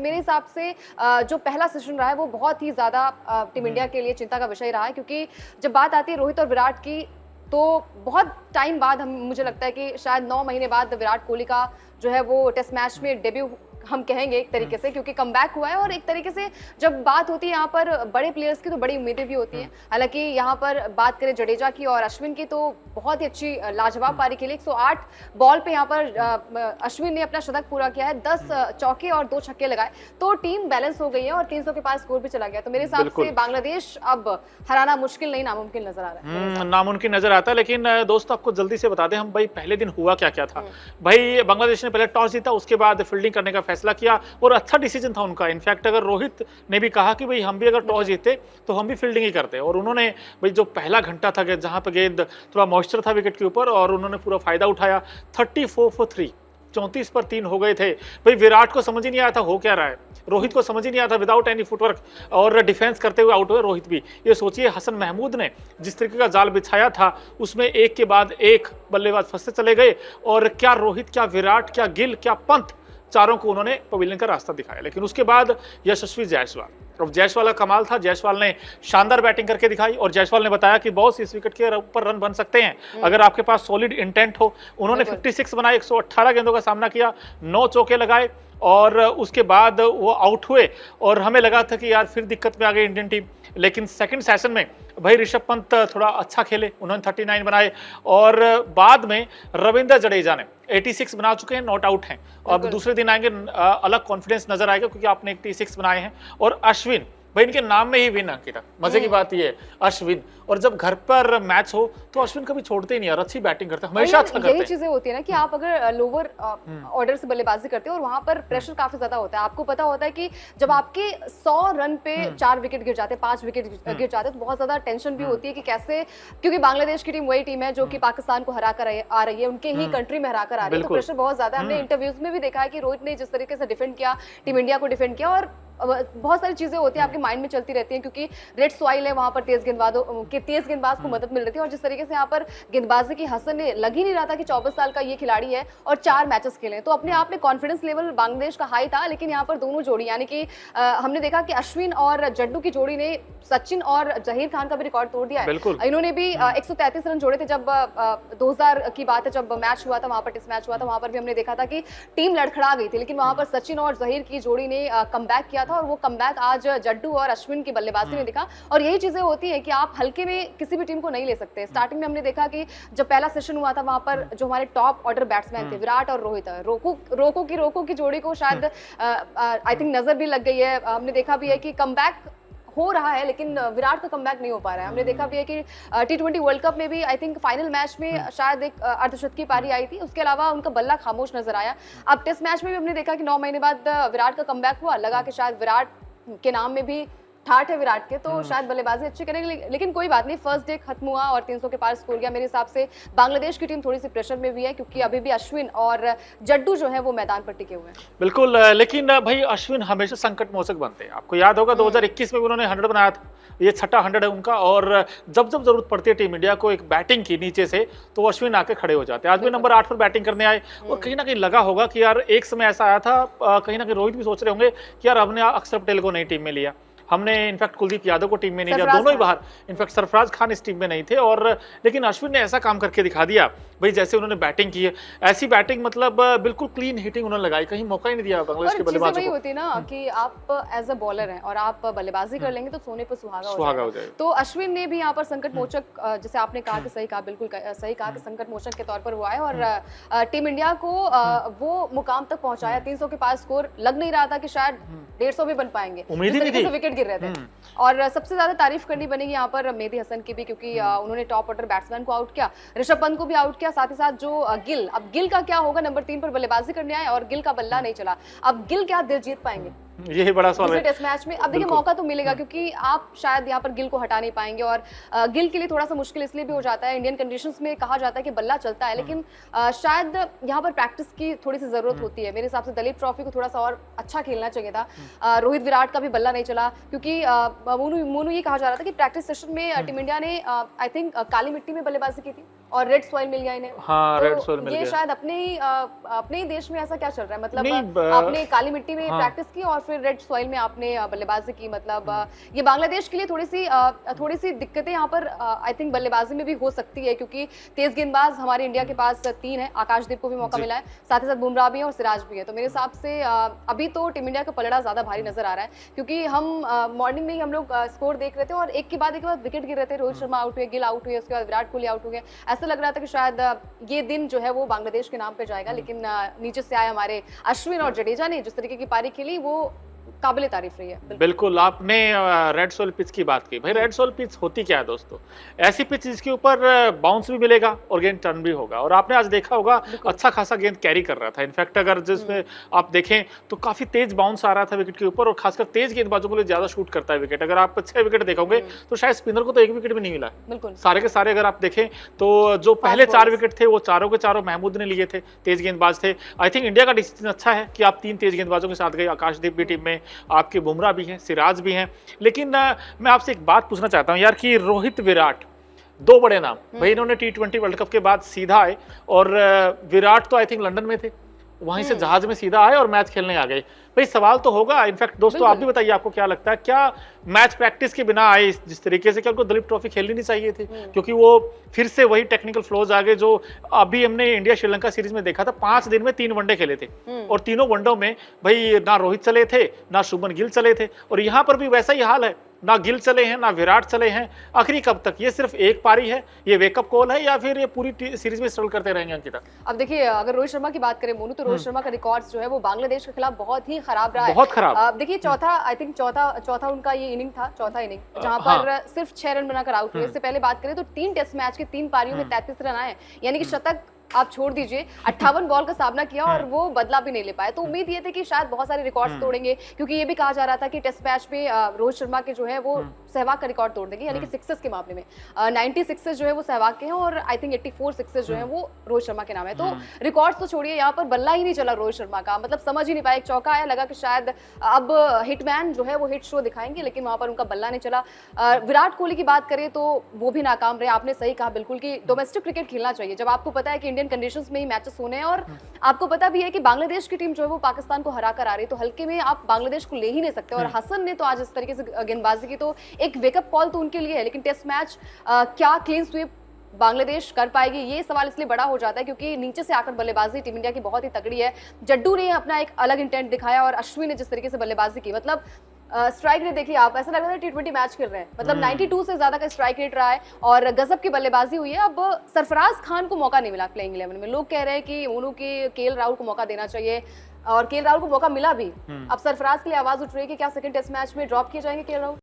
मेरे हिसाब से जो पहला सेशन रहा है वो बहुत ही ज़्यादा टीम इंडिया के लिए चिंता का विषय रहा है, क्योंकि जब बात आती है रोहित और विराट की तो बहुत टाइम बाद मुझे लगता है कि शायद 9 महीने बाद विराट कोहली का जो है वो टेस्ट मैच में डेब्यू हम कहेंगे एक तरीके से, क्योंकि कमबैक हुआ है। और एक तरीके से जब बात होती है यहाँ पर बड़े प्लेयर्स की तो बड़ी उम्मीदें भी होती हैं। हालांकि यहाँ पर बात करें जडेजा की और अश्विन की तो बहुत ही अच्छी लाजवाब पारी खेली। 108 बॉल पे यहाँ पर अश्विन ने अपना शतक पूरा किया है, 10 चौके और 2 छक्के लगाए, तो टीम बैलेंस हो गई है और 300 के पास स्कोर भी चला गया। तो मेरे हिसाब से बांग्लादेश अब हराना मुश्किल नहीं नामुमकिन नजर आ रहा है। नामुमकिन नजर आता है। लेकिन दोस्तों आपको जल्दी से बता दें हम भाई पहले दिन हुआ क्या क्या था। भाई बांग्लादेश ने पहले टॉस जीता, उसके बाद फील्डिंग करने का फैसला किया और अच्छा डिसीजन था उनका। इनफैक्ट अगर रोहित ने भी कहा कि भाई हम भी अगर टॉस जीते तो हम भी फील्डिंग ही करते, और उन्होंने भाई जो पहला घंटा था कि जहां पे गेंद थोड़ा मॉइस्चर था विकेट के ऊपर, और उन्होंने पूरा फायदा उठाया। 34 for 3, 34 पर 3 हो गए थे। भाई विराट को समझ ही नहीं आया था हो क्या रहा है, रोहित को समझ ही नहीं आया था विदाउट एनी फुटवर्क और डिफेंस करते हुए आउट हुए रोहित भी। ये सोचिए हसन महमूद ने जिस तरीके का जाल बिछाया था उसमें एक के बाद एक बल्लेबाज फंसते चले गए, और क्या रोहित, क्या विराट, क्या गिल, क्या पंत, चारों को उन्होंने पवेलियन का रास्ता दिखाया। लेकिन उसके बाद यशस्वी जायसवाल, अब जायसवाल का कमाल था। जायसवाल ने शानदार बैटिंग करके दिखाई और जायसवाल ने बताया कि बॉस इस विकेट के ऊपर रन बन सकते हैं अगर आपके पास सॉलिड इंटेंट हो। उन्होंने 56 बनाए, 118 गेंदों का सामना किया, 9 चौके लगाए और उसके बाद वो आउट हुए। और हमें लगा था कि यार फिर दिक्कत में आ गई इंडियन टीम। लेकिन सेकंड सेशन में भाई ऋषभ पंत थोड़ा अच्छा खेले, उन्होंने 39 बनाए और बाद में रविंद्र जडेजा ने 86 बना चुके हैं, नॉट आउट हैं। अब दूसरे दिन आएंगे अलग कॉन्फिडेंस नजर आएगा क्योंकि आपने 86 बनाए हैं। और अश्विन भाई इनके नाम में ही विन अंकिता, मजे की बात ये है अश्विन। और जब घर पर मैच हो तो अश्विन कभी छोड़ते ही नहीं यार, अच्छी बैटिंग करते हैं, हमेशा अच्छा करते हैं। यही चीजें होती है ना कि आप अगर लोअर ऑर्डर से बल्लेबाजी करते हो और वहां पर प्रेशर काफी ज्यादा होता है। आपको पता होता है कि जब आपके 100 रन पे 4 विकेट गिर जाते हैं, 5 विकेट गिर जाते हैं, तो बहुत ज्यादा टेंशन भी होती है कि कैसे, क्योंकि बांग्लादेश की टीम वही टीम है जो कि पाकिस्तान को हरा कर आ रही है, उनके ही कंट्री में हरा कर आ रही है, तो प्रेशर बहुत ज्यादा है। हमने इंटरव्यूज में भी देखा है कि रोहित ने जिस तरीके से डिफेंड किया, टीम इंडिया को डिफेंड किया, और बहुत सारी चीजें होती हैं आपके माइंड में चलती रहती हैं क्योंकि रेड सॉइल है, वहां पर तेज गेंदबाज को मदद मिल रही थी। और जिस तरीके से यहाँ पर गेंदबाजी की हसन ने लग ही नहीं रहा था कि 24 साल का ये खिलाड़ी है और 4 मैचेस खेले, तो अपने आप में कॉन्फिडेंस लेवल बांग्लादेश का हाई था। लेकिन यहाँ पर दोनों जोड़ी यानी कि हमने देखा कि अश्विन और जड्डू की जोड़ी ने सचिन और जहीर खान का भी रिकॉर्ड तोड़ दिया है। इन्होंने भी 133 रन जोड़े थे। जब 2000 की बात है, जब मैच हुआ था, वहां पर टेस्ट मैच हुआ था, वहां पर भी हमने देखा था कि टीम लड़खड़ा गई थी, लेकिन वहां पर सचिन और जहीर की जोड़ी ने कमबैक किया था और वो कमबैक आज जड्डू और अश्विन की बल्लेबाजी में दिखा। और यही चीजें होती है कि आप हल्के में किसी भी टीम को नहीं ले सकते। स्टार्टिंग में हमने देखा कि जब पहला सेशन हुआ था वहां पर जो हमारे टॉप ऑर्डर बैट्समैन थे विराट और रोहित, रोको की जोड़ी को शायद आई थिंक नजर भी लग गई है। हमने देखा भी है कि कमबैक हो रहा है लेकिन विराट का कमबैक नहीं हो पा रहा है। हमने देखा भी है कि T20 वर्ल्ड कप में भी आई थिंक फाइनल मैच में शायद एक अर्धशतकी पारी आई थी, उसके अलावा उनका बल्ला खामोश नजर आया। अब टेस्ट मैच में भी हमने देखा कि 9 महीने बाद विराट का कमबैक हुआ, लगा कि शायद विराट के नाम में भी ठाठ है विराट के, तो शायद बल्लेबाजी अच्छी करेंगे। लेकिन कोई बात नहीं, फर्स्ट डे खत्म हुआ और 300 के पार स्कोर गया। मेरे हिसाब से बांग्लादेश की टीम थोड़ी सी प्रेशर में भी है क्योंकि अभी भी अश्विन और जड्डू जो है वो मैदान पर टिके हुए हैं। बिल्कुल, लेकिन भाई अश्विन हमेशा संकट मोचक बनते हैं। आपको याद होगा 2021 में भी उन्होंने 100 बनाया था, ये छठा 100 है उनका। और जब जब जरूरत पड़ती है टीम इंडिया को एक बैटिंग की नीचे से, तो अश्विन आके खड़े हो जाते हैं। आज भी नंबर 8 पर बैटिंग करने आए और कहीं ना कहीं लगा होगा कि यार एक समय ऐसा आया था, कहीं ना कहीं रोहित भी सोच रहे होंगे कि यार हमने अक्षर पटेल को नई टीम में लिया, हमने इनफैक्ट कुलदीप यादव को टीम में नहीं लिया, दोनों ही बाहर, इनफैक्ट सरफराज खान इस टीम में नहीं थे। और लेकिन अश्विन ने ऐसा काम करके दिखा दिया भाई, जैसे उन्होंने बैटिंग की है ऐसी बैटिंग, मतलब बिल्कुल क्लीन हिटिंग उन्होंने लगाई, कहीं मौका ही नहीं दिया बांग्लादेश के बल्लेबाजों को। होती है ना कि आप एज अ बॉलर हैं और आप बल्लेबाजी कर लेंगे तो सोने पर सुहागा हो जाएगा। तो अश्विन ने भी यहाँ पर संकट मोचक, जैसे आपने कहा कि सही कहा, बिल्कुल सही कहा कि संकट मोचक के तौर पर वो आए और टीम इंडिया को वो मुकाम तक पहुंचाया। 300 के पास स्कोर लग नहीं रहा था कि शायद 150 भी बन पाएंगे, उम्मीद ही नहीं थी, विकेट गिर रहे थे। और सबसे ज्यादा तारीफ करनी बनेगी यहाँ पर मेहदी हसन की भी, क्योंकि उन्होंने टॉप ऑर्डर बैट्समैन को आउट किया, ऋषभ पंत को भी आउट किया, साथ ही साथ जो गिल, अब गिल का क्या होगा, नंबर 3 पर बल्लेबाजी करने आए और गिल का बल्ला नहीं चला। अब गिल क्या दिल जीत पाएंगे यही बड़ा सवाल है टेस्ट मैच में। अब देखिए मौका तो मिलेगा क्योंकि आप शायद यहाँ पर गिल को हटा नहीं पाएंगे और गिल के लिए थोड़ा सा मुश्किल इसलिए भी हो जाता है, इंडियन कंडीशंस में कहा जाता है कि बल्ला चलता है, लेकिन शायद यहाँ पर प्रैक्टिस की थोड़ी सी जरूरत होती है। मेरे हिसाब से दलीप ट्रॉफी को थोड़ा सा और अच्छा खेलना चाहिए था। रोहित विराट का भी बल्ला नहीं चला क्योंकि मोनू ये कहा जा रहा था कि प्रैक्टिस सेशन में टीम इंडिया ने आई थिंक काली मिट्टी में बल्लेबाजी की थी और रेड सॉइल मिल गया इन्हें। हाँ, तो रेड सॉइल मिल ये गया। शायद अपने ही देश में ऐसा क्या चल रहा है, मतलब नहीं, आपने काली मिट्टी में हाँ। प्रैक्टिस की और फिर रेड सॉइल में आपने बल्लेबाजी की, मतलब ये बांग्लादेश के लिए थोड़ी सी दिक्कतें यहाँ पर आई थिंक बल्लेबाजी में भी हो सकती है, क्योंकि तेज गेंदबाज हमारे इंडिया के पास 3 है, आकाशदीप को भी मौका मिला है, साथ ही साथ बुमराह भी है और सिराज भी है। तो मेरे हिसाब से अभी तो टीम इंडिया का पलड़ा ज्यादा भारी नजर आ रहा है, क्योंकि हम मॉर्निंग में ही हम लोग स्कोर देख रहे थे और एक के बाद विकेट गिर रहे थे। रोहित शर्मा आउट हुए, गिल आउट हुए, उसके बाद विराट कोहली आउट हो गए। ऐसा लग रहा था कि शायद ये दिन जो है वो बांग्लादेश के नाम पे जाएगा, लेकिन नीचे से आए हमारे अश्विन और जडेजा ने जिस तरीके की पारी खेली वो काबिले तारीफ रही है। बिल्कुल, आपने रेड सोल पिच की बात की। भाई रेड सोल पिच होती क्या है दोस्तों? ऐसी पिच जिसके ऊपर बाउंस भी मिलेगा और गेंद टर्न भी होगा, और आपने आज देखा होगा अच्छा खासा गेंद कैरी कर रहा था। इनफैक्ट अगर जिसमें आप देखें तो काफी तेज बाउंस आ रहा था विकेट के ऊपर, और खासकर तेज गेंदबाजों को ज्यादा शूट करता है विकेट। अगर आप 6 विकेट देखोगे तो शायद स्पिनर को तो 1 विकेट भी नहीं मिला। बिल्कुल सारे के सारे अगर आप देखें तो जो पहले 4 विकेट थे वो चारों के चारों महमूद ने लिए थे, तेज गेंदबाज थे। आई थिंक इंडिया का डिसीजन अच्छा है कि आप 3 तेज गेंदबाजों के साथ गए। आकाशदीप भी टीम में, आपके बुमराह भी हैं, सिराज भी हैं। लेकिन मैं आपसे एक बात पूछना चाहता हूं यार कि रोहित विराट 2 बड़े नाम भाई, इन्होंने T20 वर्ल्ड कप के बाद सीधा आए, और विराट तो आई थिंक लंदन में थे, वहीं से जहाज में सीधा आए और मैच खेलने आ गए। भाई सवाल तो होगा। इनफैक्ट दोस्तों आप भी बताइए, आपको क्या लगता है, क्या मैच प्रैक्टिस के बिना आए जिस तरीके से, क्या उनको दलीप ट्रॉफी खेलनी नहीं चाहिए थी? क्योंकि वो फिर से वही टेक्निकल फ्लॉज आ गए जो अभी हमने इंडिया श्रीलंका सीरीज में देखा था। 5 दिन में 3 वनडे खेले थे, और तीनों वनडों में भाई ना रोहित चले थे, ना शुभमन गिल चले थे, और यहाँ पर भी वैसा ही हाल है, ना गिल चले हैं, ना विराट चले हैं। आखिरी कब तक? ये सिर्फ एक पारी है, ये वेकअप कॉल है, या फिर ये पूरी सीरीज में स्ट्रगल करते रहेंगे अंकिता? अब देखिए, अगर रोहित शर्मा की बात करें मोनू, तो रोहित शर्मा का रिकॉर्ड्स जो है वो बांग्लादेश के खिलाफ बहुत ही खराब रहा है, बहुत खराब। अब देखिए चौथा उनका ये इनिंग था, चौथा इनिंग जहां पर सिर्फ 6 रन बनाकर आउट हुए। इससे पहले बात करें तो 3 टेस्ट मैच की 3 पारियों में 33 रन आए, यानी कि शतक आप छोड़ दीजिए, 58 बॉल का सामना किया और वो बदला भी नहीं ले पाए। तो उम्मीद ये थी कि शायद बहुत सारे रिकॉर्ड्स तोड़ेंगे, क्योंकि ये भी कहा जा रहा था कि टेस्ट मैच में रोहित शर्मा के जो है वो सहवाग का रिकॉर्ड तोड़ देंगे, यानी कि सिक्सेस के मामले में 90 सिक्सेस जो है वो सहवाग के हैं, और आई थिंक 84 सिक्सेस जो है वो रोहित शर्मा के नाम है। तो रिकॉर्ड्स तो छोड़िए, यहाँ पर बल्ला ही नहीं चला रोहित शर्मा का, मतलब समझ ही नहीं पाया। एक चौका आया, लगा कि शायद अब हिटमैन जो है वो हिट शो दिखाएंगे, लेकिन वहां पर उनका बल्ला नहीं चला। विराट कोहली की बात करें तो वो भी नाकाम रहे। आपने सही कहा बिल्कुल कि डोमेस्टिक क्रिकेट खेलना चाहिए जब आपको पता है कि इंडियन कंडीशंस में ही मैचेस होने हैं, और आपको पता भी है कि बांग्लादेश की टीम जो है वो पाकिस्तान को हरा कर आ रही है, तो हल्के में आप बांग्लादेश को ले ही नहीं सकते। और हसन ने तो आज इस तरीके से गेंदबाजी की, तो एक वेकअप कॉल तो उनके लिए है। लेकिन टेस्ट मैच क्या क्लीन स्वीप बांग्लादेश कर पाएगी, ये सवाल इसलिए बड़ा हो जाता है क्योंकि नीचे से आकर बल्लेबाजी टीम इंडिया की बहुत ही तगड़ी है। जड्डू ने अपना एक अलग इंटेंट दिखाया, और अश्विन ने जिस तरीके से बल्लेबाजी की, मतलब स्ट्राइक रेट देखिए आप, ऐसा लग रहा है T20 मैच खेल रहे हैं, मतलब 92 से ज्यादा का स्ट्राइक रेट रहा है, और गजब की बल्लेबाजी हुई है। अब सरफराज खान को मौका नहीं मिला प्लेइंग 11 में। लोग कह रहे हैं कि मोनू के केएल राहुल को मौका देना चाहिए, और केएल राहुल को मौका मिला भी। अब सरफराज के लिए आवाज उठ रही है कि क्या सेकंड टेस्ट मैच में ड्रॉप किए जाएंगे केएल राहुल?